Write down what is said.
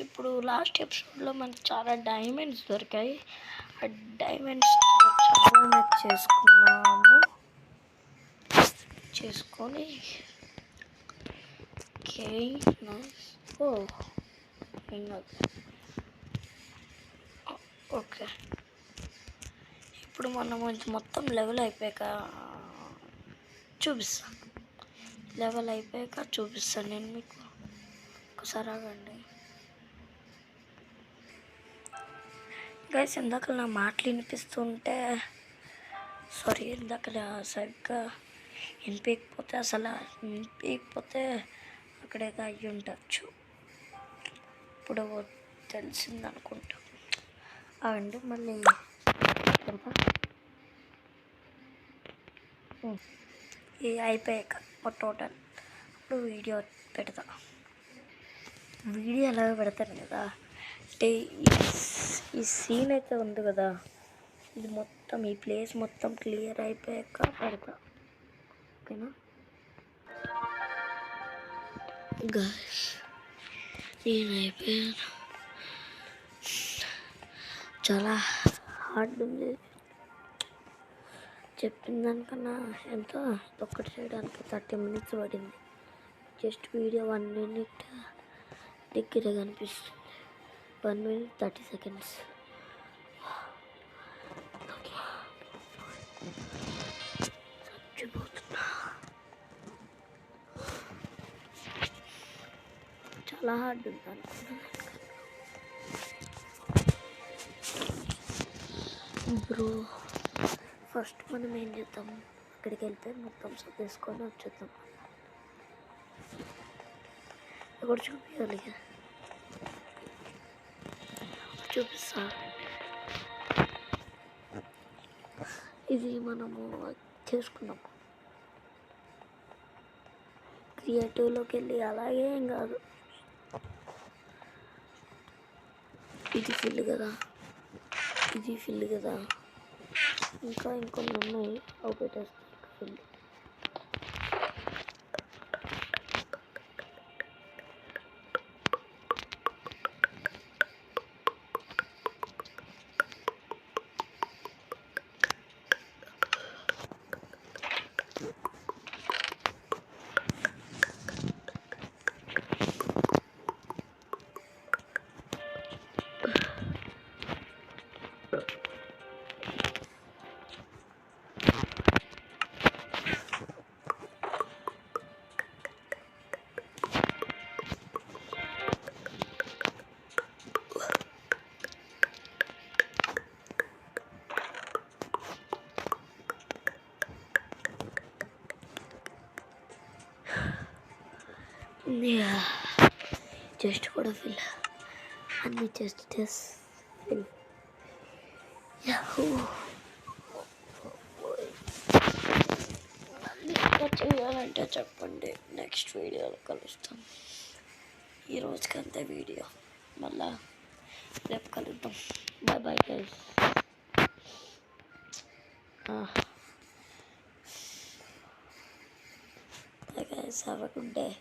ఇప్పుడు లాస్ట్ ఎపిసోడ్లో మనకు చాలా డైమండ్స్ దొరికాయి. ఆ డైమండ్స్ చాలా చేసుకొని ఓకే. ఇప్పుడు మనం మొత్తం లెవెల్ అయిపోయాక చూపిస్తాను. నేను మీకు ఒకసారి ఆగండి గైస్. ఇందాక నా మాటలు వినిపిస్తుంటే సారీ, ఇందాక సరిగ్గా వినిపించకపోతే అక్కడేదో అయ్యి ఉండొచ్చు. ఇప్పుడు తెలిసింది అనుకుంటా. అండి మళ్ళీ అయిపోయాక టోటల్ ఇప్పుడు వీడియో పెడతా. వీడియో ఎలాగ పెడతాను కదా అంటే ఈ సీన్ అయితే ఉంది కదా, ఇది మొత్తం ఈ ప్లేస్ మొత్తం క్లియర్ అయిపోయాక పెడతా. ఓకేనా గాయ్స్, నేను అయిపోయాను. చాలా హార్డ్ ఉంది. చెప్పిన దానికన్నా ఎంతో ఒక్కటి చేయడానికి 30 minutes పడింది. జస్ట్ వీడియో 1 minute దగ్గర కనిపిస్తుంది. 1 minute 30 seconds. చచ్చిపోతున్నా. చాలా హార్డ్ ఉంది అనుకున్నాను బ్రో. ఫస్ట్ మనం ఏం చేద్దాం, అక్కడికి వెళ్తే మొత్తం సర్దేసుకొని వచ్చేద్దాం. ఇక్కడ చూపించాలి, చూపిస్తా. ఇది మనము చేసుకున్నాం. క్రియేటివ్లోకి వెళ్ళి అలాగే ఏం కాదు. ఇది ఫిల్ కదా, ఇంకా ఇంకొన్ని ఉన్నాయి. అవి పెట్టేస్తాను ఫిల్. చెస్ట్ కూడా ఫిల్, అన్ని చెస్ట్ ఫిల్. ఇంకా చేయాలంటే చెప్పండి, నెక్స్ట్ వీడియోలో కలుస్తాం. ఈరోజుకి అంతే వీడియో, మళ్ళా రేపు కలుద్దాం. Bye guys. Bye guys, have a good day.